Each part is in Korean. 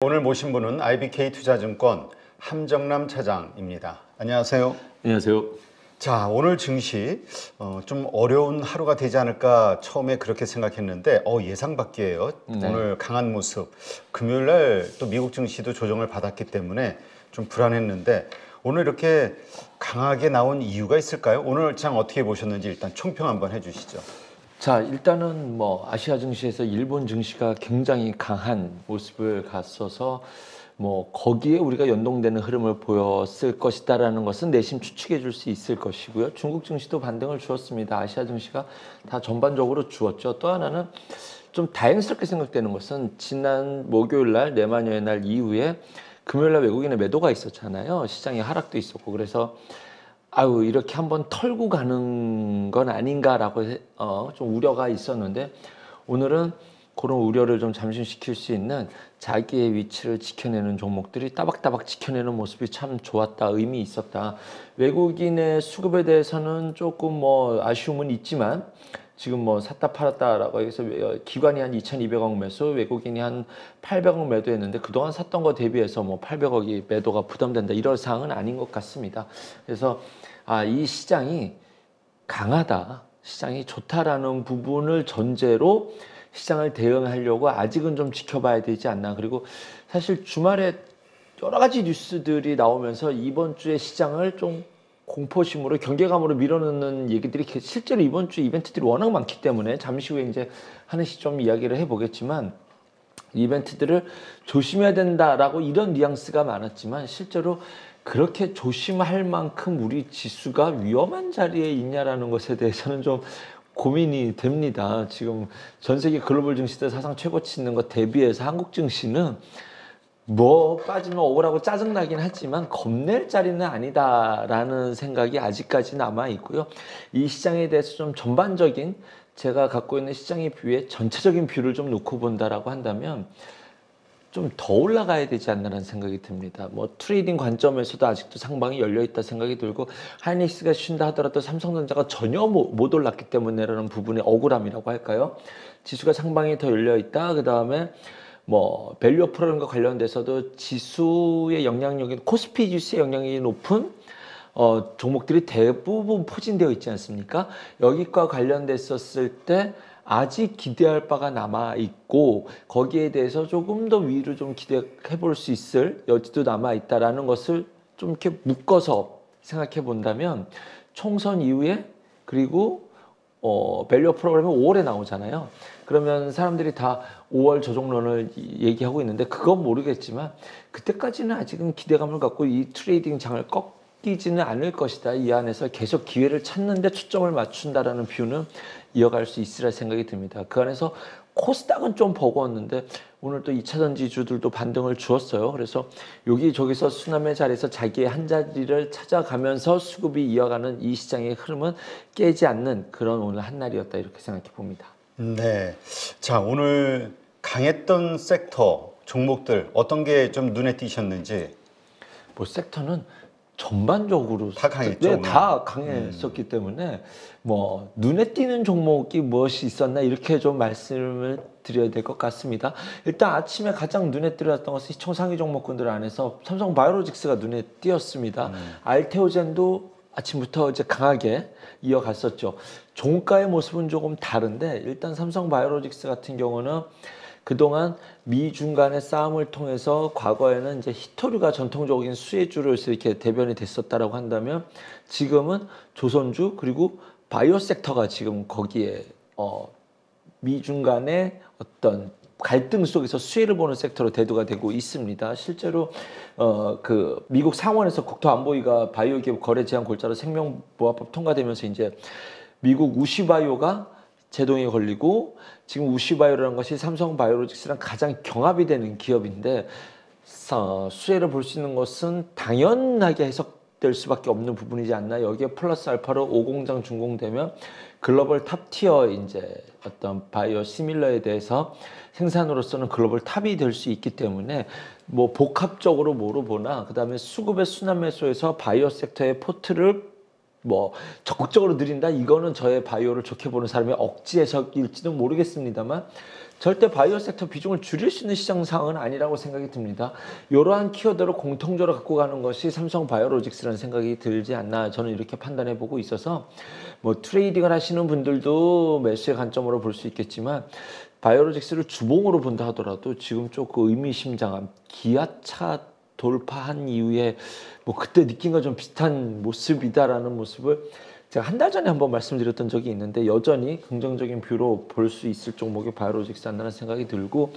오늘 모신 분은 IBK 투자증권 함정남 차장입니다. 안녕하세요. 안녕하세요. 자, 오늘 증시 좀 어려운 하루가 되지 않을까 처음에 그렇게 생각했는데 예상 밖이에요. 네. 오늘 강한 모습. 금요일 날 또 미국 증시도 조정을 받았기 때문에 좀 불안했는데 오늘 이렇게 강하게 나온 이유가 있을까요? 오늘 장 어떻게 보셨는지 일단 총평 한번 해주시죠. 자, 일단은 아시아 증시에서 일본 증시가 굉장히 강한 모습을 갔어서 거기에 우리가 연동되는 흐름을 보였을 것이다라는 것은 내심 추측해 줄 수 있을 것이고요. 중국 증시도 반등을 주었습니다. 아시아 증시가 다 전반적으로 주었죠. 또 하나는 좀 다행스럽게 생각되는 것은 지난 목요일 날 내마녀의 날 이후에 금요일 날 외국인의 매도가 있었잖아요. 시장에 하락도 있었고 그래서 이렇게 한번 털고 가는 건 아닌가라고 좀 우려가 있었는데 오늘은 그런 우려를 좀 잠식시킬 수 있는 자기의 위치를 지켜내는 종목들이 따박따박 지켜내는 모습이 참 좋았다, 의미 있었다. 외국인의 수급에 대해서는 조금 아쉬움은 있지만 지금 샀다 팔았다라고 해서 기관이 한 2,200억 매수, 외국인이 한 800억 매도했는데 그동안 샀던 거 대비해서 800억이 매도가 부담된다 이런 사항은 아닌 것 같습니다. 그래서 이 시장이 강하다, 시장이 좋다라는 부분을 전제로 시장을 대응하려고 아직은 좀 지켜봐야 되지 않나. 그리고 사실 주말에 여러 가지 뉴스들이 나오면서 이번 주에 시장을 좀 공포심으로 경계감으로 밀어넣는 얘기들이 실제로 이번 주 이벤트들이 워낙 많기 때문에 잠시 후에 이제 하나씩 좀 이야기를 해보겠지만 이벤트들을 조심해야 된다라고 이런 뉘앙스가 많았지만 실제로 그렇게 조심할 만큼 우리 지수가 위험한 자리에 있냐라는 것에 대해서는 좀 고민이 됩니다. 지금 전 세계 글로벌 증시들 사상 최고치 있는 것 대비해서 한국 증시는 빠지면 억울하고 짜증나긴 하지만 겁낼 자리는 아니다라는 생각이 아직까지 남아 있고요. 이 시장에 대해서 좀 전반적인 제가 갖고 있는 시장의 뷰에 전체적인 뷰를 좀 놓고 본다라고 한다면 좀 더 올라가야 되지 않나라는 생각이 듭니다. 트레이딩 관점에서도 아직도 상방이 열려있다 생각이 들고 하이닉스가 쉰다 하더라도 삼성전자가 전혀 못 올랐기 때문에라는 부분의 억울함이라고 할까요? 지수가 상방이 더 열려있다. 그 다음에 밸류 프로그램과 관련돼서도 지수의 영향력이 코스피 지수의 영향력이 높은 종목들이 대부분 포진되어 있지 않습니까? 여기과 관련됐었을 때 아직 기대할 바가 남아있고 거기에 대해서 조금 더 위로 좀 기대해 볼 수 있을 여지도 남아있다라는 것을 좀 이렇게 묶어서 생각해 본다면 총선 이후에 그리고 밸류 프로그램이 5월에 나오잖아요. 그러면 사람들이 다 5월 조정론을 얘기하고 있는데 그건 모르겠지만 그때까지는 아직은 기대감을 갖고 이 트레이딩 장을 꺾이지는 않을 것이다. 이 안에서 계속 기회를 찾는 데 초점을 맞춘다라는 뷰는 이어갈 수 있으라 생각이 듭니다. 그 안에서 코스닥은 좀 버거웠는데 오늘 또 2차전지주들도 반등을 주었어요. 그래서 여기저기서 수남의 자리에서 자기의 한 자리를 찾아가면서 수급이 이어가는 이 시장의 흐름은 깨지 않는 그런 오늘 한 날이었다 이렇게 생각해 봅니다. 네. 자, 오늘 강했던 섹터, 종목들 어떤 게 좀 눈에 띄셨는지. 섹터는 전반적으로 다 강했죠. 네, 다 강했었기 때문에 눈에 띄는 종목이 무엇이 있었나 이렇게 좀 말씀을 드려야 될 것 같습니다. 일단 아침에 가장 눈에 띄었던 것은 시총 상위 종목군들 안에서 삼성 바이오로직스가 눈에 띄었습니다. 알테오젠도 아침부터 이제 강하게 이어갔었죠. 종가의 모습은 조금 다른데 일단 삼성 바이오로직스 같은 경우는 그동안 미중 간의 싸움을 통해서 과거에는 이제 히토류가 전통적인 수혜주로서 이렇게 대변이 됐었다라고 한다면 지금은 조선주 그리고 바이오 섹터가 지금 거기에 미중 간의 어떤 갈등 속에서 수혜를 보는 섹터로 대두가 되고 있습니다. 실제로 그 미국 상원에서 국토안보위가 바이오 기업 거래 제한 골자로 생명보호법 통과되면서 이제 미국 우시바이오가 제동에 걸리고 지금 우시바이오라는 것이 삼성바이오로직스랑 가장 경합이 되는 기업인데 수혜를 볼 수 있는 것은 당연하게 해석될 수밖에 없는 부분이지 않나. 여기에 플러스 알파로 5공장 준공되면 글로벌 탑티어 이제 어떤 바이오 시밀러에 대해서 생산으로서는 글로벌 탑이 될 수 있기 때문에 복합적으로 뭐로 보나 그다음에 수급의 순환 매수에서 바이오 섹터의 포트를 뭐 적극적으로 늘린다 이거는 저의 바이오를 좋게 보는 사람의 억지 해석일지도 모르겠습니다만 절대 바이오 섹터 비중을 줄일 수 있는 시장 상황은 아니라고 생각이 듭니다. 이러한 키워드를 공통적으로 갖고 가는 것이 삼성 바이오로직스라는 생각이 들지 않나 저는 이렇게 판단해 보고 있어서 뭐 트레이딩을 하시는 분들도 매수의 관점으로 볼 수 있겠지만 바이오로직스를 주봉으로 본다 하더라도 지금 조금 의미심장한 기아차 돌파한 이후에 뭐 그때 느낀 거 좀 비슷한 모습이다라는 모습을 제가 한 달 전에 한번 말씀드렸던 적이 있는데 여전히 긍정적인 뷰로 볼 수 있을 종목이 바이오로직스 한다는 생각이 들고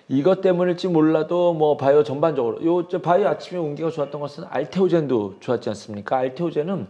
이것 때문일지 몰라도 뭐 바이오 전반적으로 요 바이오 아침에 운기가 좋았던 것은 알테오젠도 좋았지 않습니까? 알테오젠은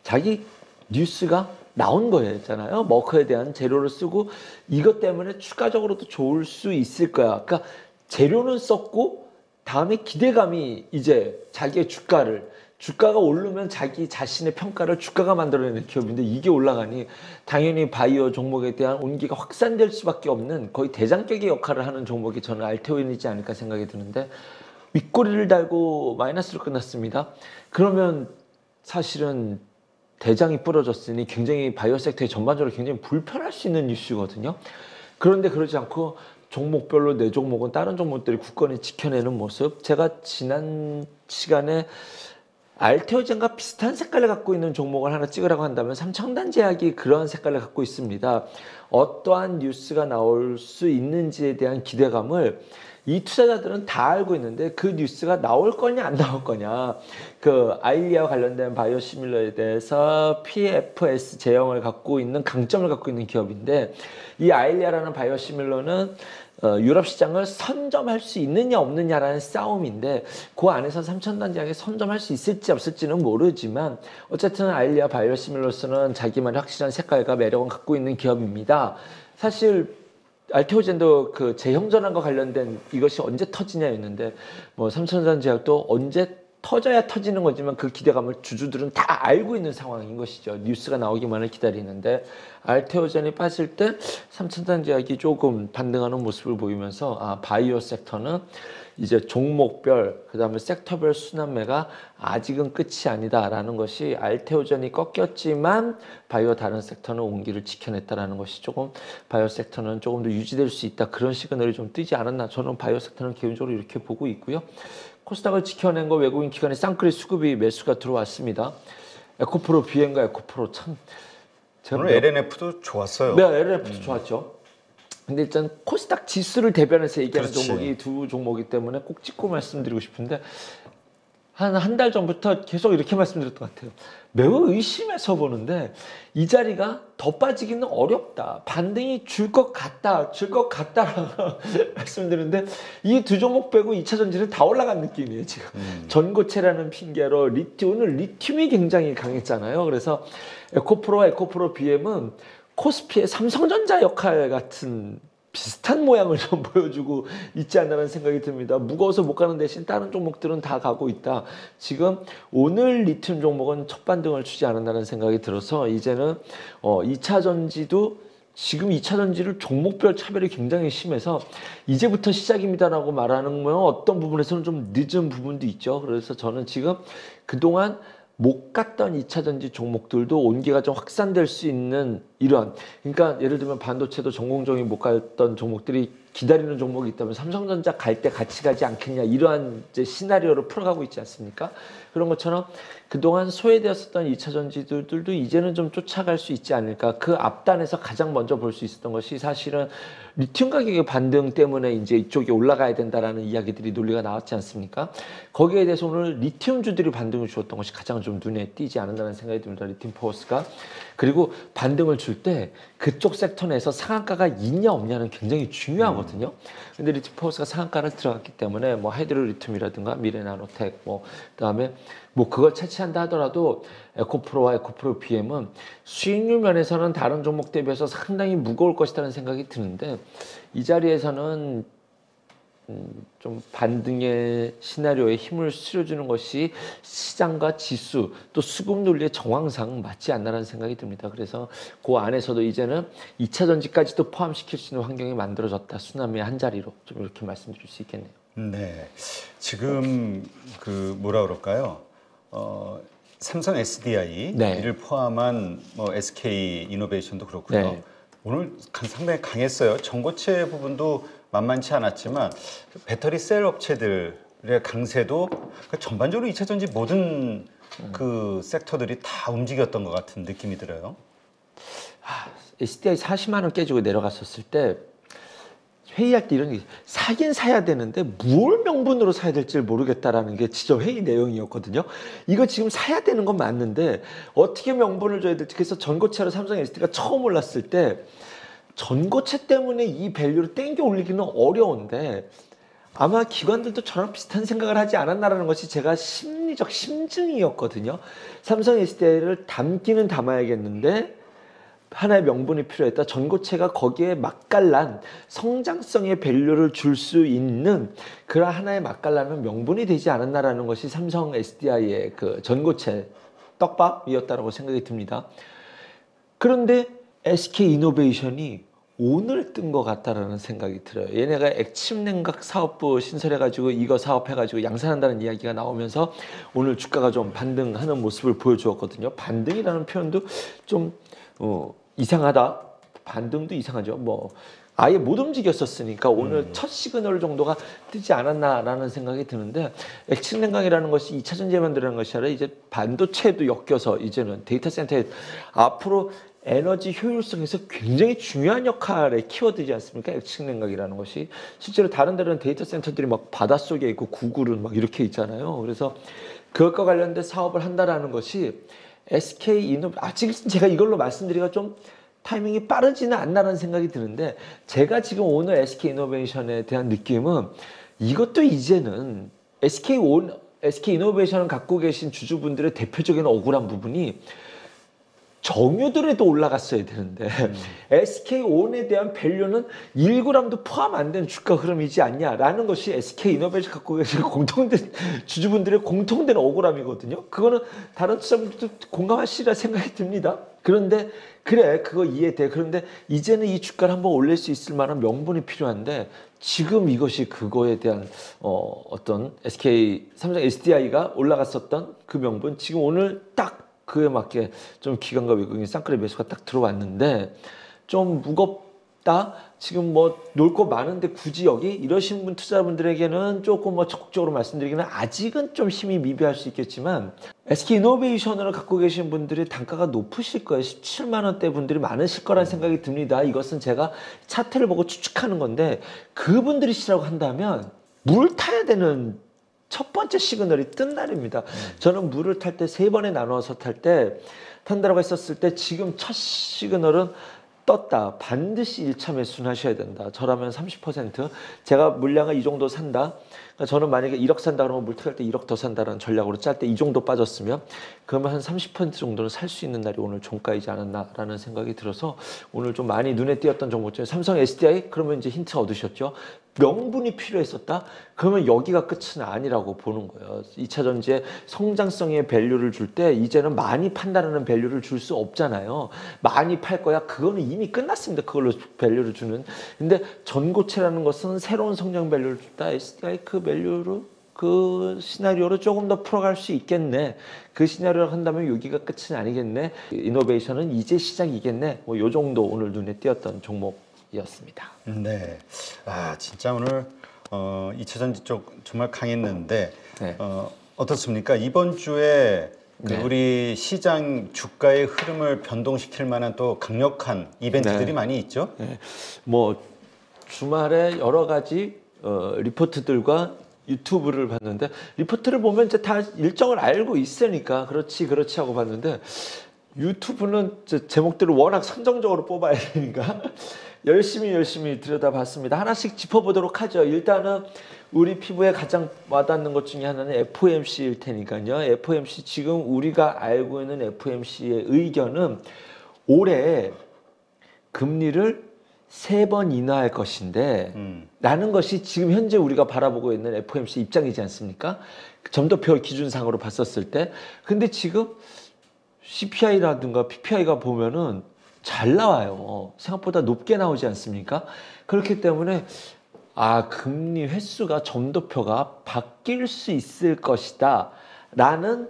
자기 뉴스가 나온 거였잖아요. 머커에 대한 재료를 쓰고 이것 때문에 추가적으로도 좋을 수 있을 거야. 그러니까 재료는 썼고 다음에 기대감이 이제 자기의 주가가 오르면 자기 자신의 평가를 주가가 만들어내는 기업인데 이게 올라가니 당연히 바이오 종목에 대한 온기가 확산될 수밖에 없는 거의 대장격의 역할을 하는 종목이 저는 알테오젠이지 않을까 생각이 드는데 윗꼬리를 달고 마이너스로 끝났습니다. 그러면 사실은 대장이 부러졌으니 굉장히 바이오 섹터에 전반적으로 굉장히 불편할 수 있는 이슈거든요. 그런데 그러지 않고 종목별로 내 종목은 다른 종목들이 굳건히 지켜내는 모습. 제가 지난 시간에 알테오젠과 비슷한 색깔을 갖고 있는 종목을 하나 찍으라고 한다면 삼성단제약이 그런 색깔을 갖고 있습니다. 어떠한 뉴스가 나올 수 있는지에 대한 기대감을 이 투자자들은 다 알고 있는데 그 뉴스가 나올 거냐 안 나올 거냐 그 아일리아와 관련된 바이오시밀러에 대해서 PFS 제형을 갖고 있는 강점을 갖고 있는 기업인데 이 아일리아라는 바이오시밀러는 유럽 시장을 선점할 수 있느냐 없느냐라는 싸움인데 그 안에서 삼천단제약이 선점할 수 있을지 없을지는 모르지만 어쨌든 아일리아 바이오시밀러스는 자기만의 확실한 색깔과 매력을 갖고 있는 기업입니다. 사실 알테오젠도 그 재형전환과 관련된 이것이 언제 터지냐였는데 뭐 삼천전자제약도 언제 터져야 터지는 거지만 그 기대감을 주주들은 다 알고 있는 상황인 것이죠. 뉴스가 나오기만을 기다리는데 알테오젠이 빠질 때 삼천전자제약이 조금 반등하는 모습을 보이면서 아 바이오 섹터는 이제 종목별 그다음에 섹터별 순환매가 아직은 끝이 아니다라는 것이 알테오젠이 꺾였지만 바이오 다른 섹터는 온기를 지켜냈다라는 것이 조금 바이오 섹터는 조금 더 유지될 수 있다 그런 시그널이 좀 뜨지 않았나 저는 바이오 섹터는 개인적으로 이렇게 보고 있고요. 코스닥을 지켜낸 거 외국인 기관의 쌍끌이 수급이 매수가 들어왔습니다. 에코프로 비행과 에코프로 참 오늘 LNF도 좋았어요. 네, LNF도 좋았죠. 근데 일단 코스닥 지수를 대변해서 얘기하는 그렇지. 종목이 두 종목이기 때문에 꼭 짚고 말씀드리고 싶은데 한 달 전부터 계속 이렇게 말씀드렸던 것 같아요. 매우 의심해서 보는데 이 자리가 더 빠지기는 어렵다. 반등이 줄 것 같다라고 말씀드리는데 이 두 종목 빼고 2차 전지는 다 올라간 느낌이에요 지금. 전고체라는 핑계로 오늘 리튬이 굉장히 강했잖아요. 그래서 에코프로 BM은 코스피의 삼성전자 역할 같은 비슷한 모양을 좀 보여주고 있지 않나라는 생각이 듭니다. 무거워서 못 가는 대신 다른 종목들은 다 가고 있다. 지금 오늘 리튬 종목은 첫 반등을 주지 않았다는 생각이 들어서 이제는 2차 전지도 지금 2차 전지를 종목별 차별이 굉장히 심해서 이제부터 시작입니다라고 말하는 건 어떤 부분에서는 좀 늦은 부분도 있죠. 그래서 저는 지금 그동안 못 갔던 2차 전지 종목들도 온기가 좀 확산될 수 있는 이런 그러니까 예를 들면 반도체도 전공정이 못 갔던 종목들이 기다리는 종목이 있다면 삼성전자 갈 때 같이 가지 않겠냐 이러한 이제 시나리오를 풀어가고 있지 않습니까? 그런 것처럼 그동안 소외되었었던 2차 전지들도 이제는 좀 쫓아갈 수 있지 않을까. 그 앞단에서 가장 먼저 볼 수 있었던 것이 사실은 리튬 가격의 반등 때문에 이제 이쪽이 올라가야 된다라는 이야기들이 논리가 나왔지 않습니까? 거기에 대해서 오늘 리튬주들이 반등을 주었던 것이 가장 좀 눈에 띄지 않는다는 생각이 듭니다. 리튬 포스가. 그리고 반등을 줄 때 그쪽 섹터 내에서 상한가가 있냐 없냐는 굉장히 중요하거든요. 근데 리튬 포스가 상한가를 들어갔기 때문에 뭐 하이드로 리튬이라든가 미래나노텍 뭐 그다음에 뭐 그걸 채취한다 하더라도 에코프로와 에코프로 BM은 수익률 면에서는 다른 종목 대비해서 상당히 무거울 것이라는 생각이 드는데 이 자리에서는 좀 반등의 시나리오에 힘을 실어주는 것이 시장과 지수 또 수급 논리의 정황상 맞지 않나라는 생각이 듭니다. 그래서 그 안에서도 이제는 2차 전지까지도 포함시킬 수 있는 환경이 만들어졌다. 순환매 한 자리로 좀 이렇게 말씀드릴 수 있겠네요. 네, 지금 그 뭐라 그럴까요? 삼성 SDI를 포함한 뭐 SK 이노베이션도 그렇고요. 네. 오늘 상당히 강했어요. 전고체 부분도 만만치 않았지만 배터리 셀 업체들의 강세도 전반적으로 2차 전지 모든 그 섹터들이 다 움직였던 것 같은 느낌이 들어요. SDI 40만 원 깨지고 내려갔었을 때 회의할 때 이런 게 사긴 사야 되는데 뭘 명분으로 사야 될지 모르겠다라는 게 진짜 회의 내용이었거든요. 이거 지금 사야 되는 건 맞는데 어떻게 명분을 줘야 될지. 그래서 전고체로 삼성 SDI가 처음 올랐을 때 전고체 때문에 이 밸류를 땡겨 올리기는 어려운데 아마 기관들도 저랑 비슷한 생각을 하지 않았나라는 것이 제가 심리적 심증이었거든요. 삼성 SDI를 담기는 담아야겠는데 하나의 명분이 필요했다. 전고체가 거기에 맛깔난 성장성의 밸류를 줄 수 있는 그런 하나의 맛깔나는 명분이 되지 않았나라는 것이 삼성 SDI의 그 전고체 떡밥이었다고 생각이 듭니다. 그런데 SK 이노베이션이 오늘 뜬 것 같다라는 생각이 들어요. 얘네가 액침냉각 사업부 신설해가지고 이거 사업해가지고 양산한다는 이야기가 나오면서 오늘 주가가 좀 반등하는 모습을 보여주었거든요. 반등이라는 표현도 좀 이상하다. 반등도 이상하죠. 뭐 아예 못 움직였었으니까 오늘 첫 시그널 정도가 뜨지 않았나라는 생각이 드는데 액침냉각이라는 것이 2차 전지에 만들어낸 것이 아니라 이제 반도체도 엮여서 이제는 데이터 센터에 앞으로 에너지 효율성에서 굉장히 중요한 역할의 키워드지 않습니까? 액침냉각이라는 것이 실제로 다른 데는 데이터 센터들이 막 바닷속에 있고 구글은 막 이렇게 있잖아요. 그래서 그것과 관련된 사업을 한다라는 것이 SK 아직 제가 이걸로 말씀드리기가 좀 타이밍이 빠르지는 않나라는 생각이 드는데 제가 지금 오늘 SK 이노베이션에 대한 느낌은 이것도 이제는 SK 이노베이션을 갖고 계신 주주분들의 대표적인 억울한 부분이 정유들에도 올라갔어야 되는데 SK온에 대한 밸류는 1g도 포함 안 된 주가 흐름이지 않냐라는 것이 SK 이노베이션 갖고 계신 공통된 주주분들의 공통된 억울함이거든요. 그거는 다른 투자분들도 공감하시리라 생각이 듭니다. 그런데 그래 그거 이해돼. 그런데 이제는 이 주가를 한번 올릴 수 있을 만한 명분이 필요한데 지금 이것이 그거에 대한 어떤 삼성 SDI가 올라갔었던 그 명분 지금 오늘 딱 그에 맞게 좀 기관과 외국인 쌍끌이 매수가 딱 들어왔는데 좀 무겁다. 지금 뭐 놀 거 많은데 굳이 여기 이러신 분 투자분들에게는 조금 뭐 적극적으로 말씀드리기는 아직은 좀 힘이 미비할 수 있겠지만 SK 이노베이션을 갖고 계신 분들이 단가가 높으실 거예요. 17만 원대 분들이 많으실 거라는 생각이 듭니다. 이것은 제가 차트를 보고 추측하는 건데 그분들이시라고 한다면 물 타야 되는 첫 번째 시그널이 뜬 날입니다. 저는 물을 탈 때 3번에 나눠서 탄다라고 했었을 때 지금 첫 시그널은 떴다. 반드시 1차 매수는 하셔야 된다. 저라면 30%. 제가 물량을 이 정도 산다. 그러니까 저는 만약에 1억 산다 그러면 물타갈 때 1억 더 산다는 전략으로 짤 때 이 정도 빠졌으면 그러면 한 30% 정도는 살 수 있는 날이 오늘 종가이지 않았나라는 생각이 들어서 오늘 좀 많이 눈에 띄었던 정보 중에 삼성 SDI 그러면 이제 힌트 얻으셨죠. 명분이 필요했었다? 그러면 여기가 끝은 아니라고 보는 거예요. 2차 전지의 성장성의 밸류를 줄 때 이제는 많이 판다는 밸류를 줄 수 없잖아요. 많이 팔 거야. 그거는 이미 끝났습니다. 그걸로 밸류를 주는. 근데 전고체라는 것은 새로운 성장 밸류를 줬다. SDI 그 밸류로 그 시나리오를 조금 더 풀어갈 수 있겠네. 그 시나리오를 한다면 여기가 끝은 아니겠네. 이노베이션은 이제 시작이겠네. 뭐 요 정도 오늘 눈에 띄었던 종목이었습니다. 네. 아, 진짜 오늘 2차 전지 쪽 정말 강했는데 네. 어떻습니까? 이번 주에 네. 우리 시장 주가의 흐름을 변동시킬 만한 또 강력한 이벤트들이 네. 많이 있죠? 네. 뭐 주말에 여러 가지 리포트들과 유튜브를 봤는데 리포트를 보면 이제 다 일정을 알고 있으니까 그렇지 하고 봤는데 유튜브는 제목들을 워낙 선정적으로 뽑아야 되니까 열심히 들여다봤습니다. 하나씩 짚어보도록 하죠. 일단은 우리 피부에 가장 와닿는 것 중에 하나는 FOMC일 테니까요. FOMC 지금 우리가 알고 있는 FOMC의 의견은 올해 금리를 3번 인하할 것인데 라는 것이 지금 현재 우리가 바라보고 있는 FOMC 입장이지 않습니까? 점도표 기준상으로 봤었을 때. 근데 지금 CPI라든가 PPI가 보면은 잘 나와요. 생각보다 높게 나오지 않습니까? 그렇기 때문에 금리 횟수가 점도표가 바뀔 수 있을 것이다 라는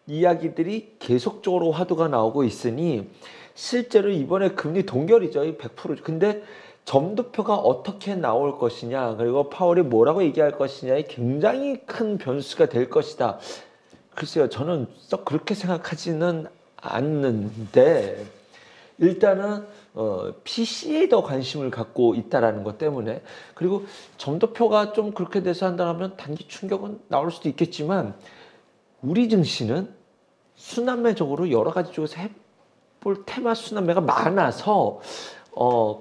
이야기들이 계속적으로 화두가 나오고 있으니 실제로 이번에 금리 동결이죠. 100%. 근데 점도표가 어떻게 나올 것이냐, 그리고 파월이 뭐라고 얘기할 것이냐에 굉장히 큰 변수가 될 것이다. 글쎄요, 저는 썩 그렇게 생각하지는 않는데 일단은 PC에 더 관심을 갖고 있다라는 것 때문에, 그리고 점도표가 좀 그렇게 돼서 한다면 단기 충격은 나올 수도 있겠지만 우리 증시는 순환매적으로 여러 가지 쪽에서 해볼 테마 순환매가 많아서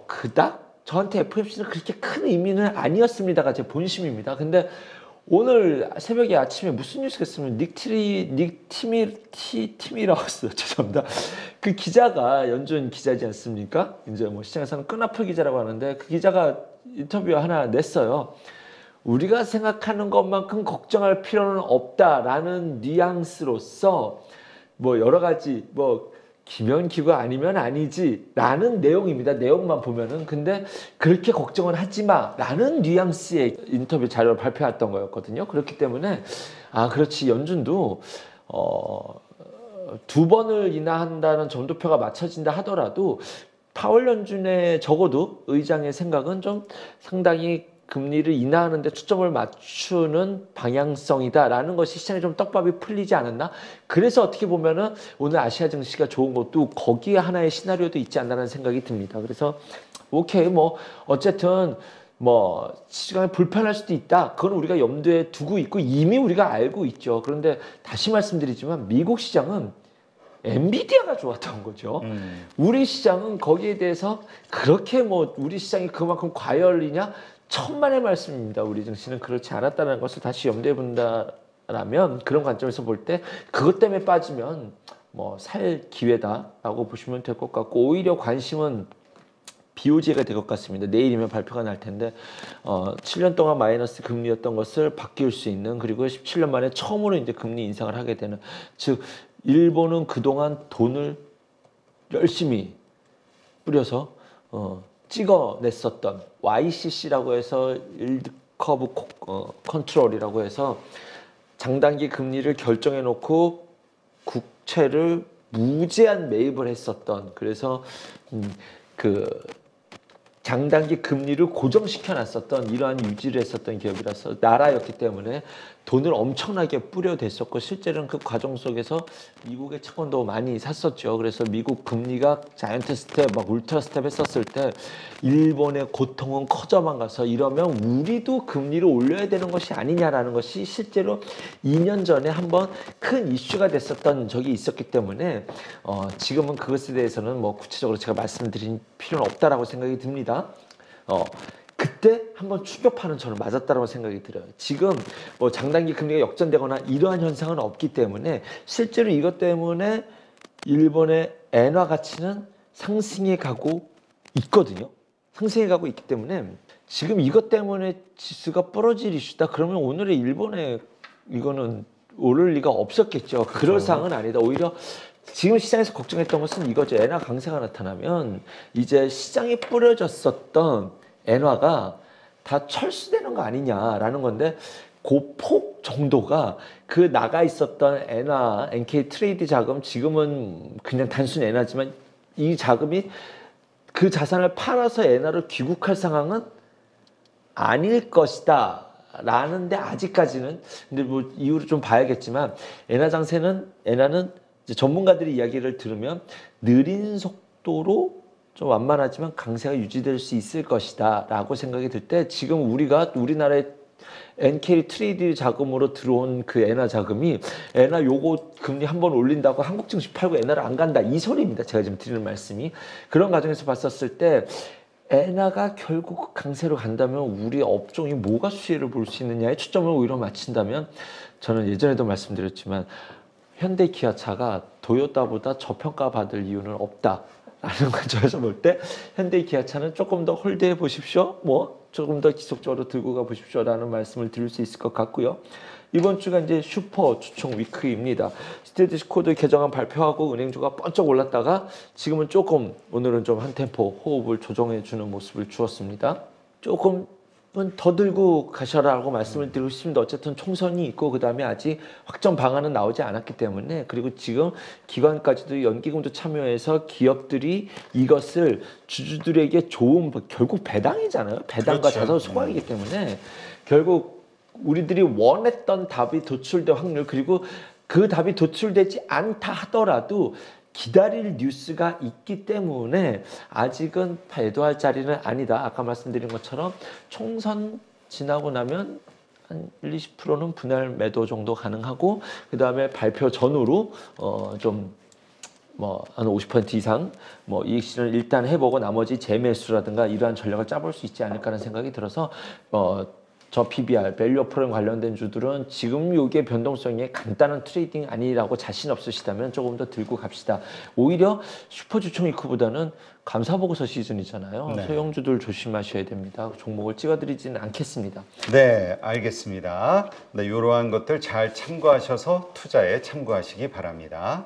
그닥 저한테 FOMC는 그렇게 큰 의미는 아니었습니다가 제 본심입니다. 근데 오늘 새벽에 아침에 무슨 뉴스가 있으면 팀이라고 했어요. 죄송합니다. 그 기자가 연준 기자지 않습니까? 이제 뭐 시장에서는 끈아풀 기자라고 하는데 그 기자가 인터뷰 하나 냈어요. 우리가 생각하는 것만큼 걱정할 필요는 없다라는 뉘앙스로서 뭐 여러 가지 뭐 김연기가 아니면 아니지라는 내용입니다. 내용만 보면은. 근데 그렇게 걱정은 하지 마라는 뉘앙스의 인터뷰 자료를 발표했던 거였거든요. 그렇기 때문에 그렇지, 연준도 두 번을 인하한다는 점도표가 맞춰진다 하더라도 파월 연준의 적어도 의장의 생각은 좀 상당히 금리를 인하하는 데 초점을 맞추는 방향성이다라는 것이 시장에 좀 떡밥이 풀리지 않았나? 그래서 어떻게 보면은 오늘 아시아 증시가 좋은 것도 거기에 하나의 시나리오도 있지 않나라는 생각이 듭니다. 그래서 오케이, 뭐 어쨌든 뭐 시장이 불편할 수도 있다. 그건 우리가 염두에 두고 있고 이미 우리가 알고 있죠. 그런데 다시 말씀드리지만 미국 시장은 엔비디아가 좋았던 거죠. 우리 시장은 거기에 대해서 그렇게 뭐 우리 시장이 그만큼 과열이냐? 천만의 말씀입니다. 우리 증시는 그렇지 않았다는 것을 다시 염두에 본다라면, 그런 관점에서 볼 때 그것 때문에 빠지면 뭐 살 기회다라고 보시면 될 것 같고, 오히려 관심은 BOJ가 될 것 같습니다. 내일이면 발표가 날 텐데 7년 동안 마이너스 금리였던 것을 바뀔 수 있는, 그리고 17년 만에 처음으로 이제 금리 인상을 하게 되는, 즉 일본은 그동안 돈을 열심히 뿌려서 찍어냈었던 YCC라고 해서 일드 커브 컨트롤이라고 해서 장단기 금리를 결정해 놓고 국채를 무제한 매입을 했었던, 그래서 그 장단기 금리를 고정시켜 놨었던, 이러한 유지를 했었던 기업이라서 나라였기 때문에 돈을 엄청나게 뿌려댔었고, 실제로는 그 과정 속에서 미국의 채권도 많이 샀었죠. 그래서 미국 금리가 자이언트 스텝, 막 울트라 스텝 했었을 때 일본의 고통은 커져만 가서, 이러면 우리도 금리를 올려야 되는 것이 아니냐라는 것이 실제로 2년 전에 한번 큰 이슈가 됐었던 적이 있었기 때문에 지금은 그것에 대해서는 뭐 구체적으로 제가 말씀드릴 필요는 없다라고 생각이 듭니다. 그때 한번 충격파는 저는 맞았다고 생각이 들어요. 지금 뭐 장단기 금리가 역전되거나 이러한 현상은 없기 때문에 실제로 이것 때문에 일본의 엔화 가치는 상승해 가고 있거든요. 상승해 가고 있기 때문에 지금 이것 때문에 지수가 부러질 이슈다. 그러면 오늘의 일본의 이거는 오를 리가 없었겠죠. 그럴 상황은 아니다. 오히려 지금 시장에서 걱정했던 것은 이거죠. 엔화 강세가 나타나면 이제 시장에 뿌려졌었던 엔화가 다 철수되는 거 아니냐라는 건데, 그 폭 정도가 그 나가 있었던 엔화, NK 트레이드 자금, 지금은 그냥 단순 엔화지만 이 자금이 그 자산을 팔아서 엔화로 귀국할 상황은 아닐 것이다 라는데, 아직까지는, 근데 뭐 이유를 좀 봐야겠지만 엔화는 이제 전문가들의 이야기를 들으면 느린 속도로 좀 완만하지만 강세가 유지될 수 있을 것이다 라고 생각이 들 때, 지금 우리나라의 NK 트레이드 자금으로 들어온 그 엔화 자금이 엔화 요거 금리 한번 올린다고 한국 증시 팔고 엔화를 안 간다, 이 소리입니다. 제가 지금 드리는 말씀이. 그런 과정에서 봤었을 때 엔화가 결국 강세로 간다면 우리 업종이 뭐가 수혜를 볼 수 있느냐에 초점을 오히려 맞춘다면, 저는 예전에도 말씀드렸지만 현대 기아차가 도요타보다 저평가 받을 이유는 없다 라는 관점에서 볼 때 현대 기아차는 조금 더 홀드해 보십시오, 뭐 조금 더 지속적으로 들고 가 보십시오 라는 말씀을 드릴 수 있을 것 같고요. 이번 주가 이제 슈퍼 주총 위크입니다. 스테디시 코드 개정안 발표하고 은행주가 번쩍 올랐다가 지금은 조금, 오늘은 좀 한 템포 호흡을 조정해 주는 모습을 주었습니다. 조금 더 들고 가셔라고 말씀을 드리고 싶습니다. 어쨌든 총선이 있고 그다음에 아직 확정 방안은 나오지 않았기 때문에 그리고 지금 기관까지도 연기금도 참여해서 기업들이 이것을 주주들에게 좋은 결국 배당이잖아요. 배당과 그렇죠. 자산 소각이기 때문에 결국 우리들이 원했던 답이 도출될 확률 그리고 그 답이 도출되지 않다 하더라도 기다릴 뉴스가 있기 때문에 아직은 배도할 자리는 아니다. 아까 말씀드린 것처럼 총선 지나고 나면 한 20%는 분할 매도 정도 가능하고 그 다음에 발표 전후로 좀 뭐 한 50% 이상 뭐 이익 실현을 일단 해보고 나머지 재매수라든가 이러한 전략을 짜볼 수 있지 않을까라는 생각이 들어서 저 PBR, 밸류 프로그램 관련된 주들은 지금 요게 변동성이 간단한 트레이딩 아니라고 자신 없으시다면 조금 더 들고 갑시다. 오히려 슈퍼주총 이크보다는 감사보고서 시즌이잖아요. 네. 소형주들 조심하셔야 됩니다. 종목을 찍어드리지는 않겠습니다. 네, 알겠습니다. 네, 이러한 것들 잘 참고하셔서 투자에 참고하시기 바랍니다.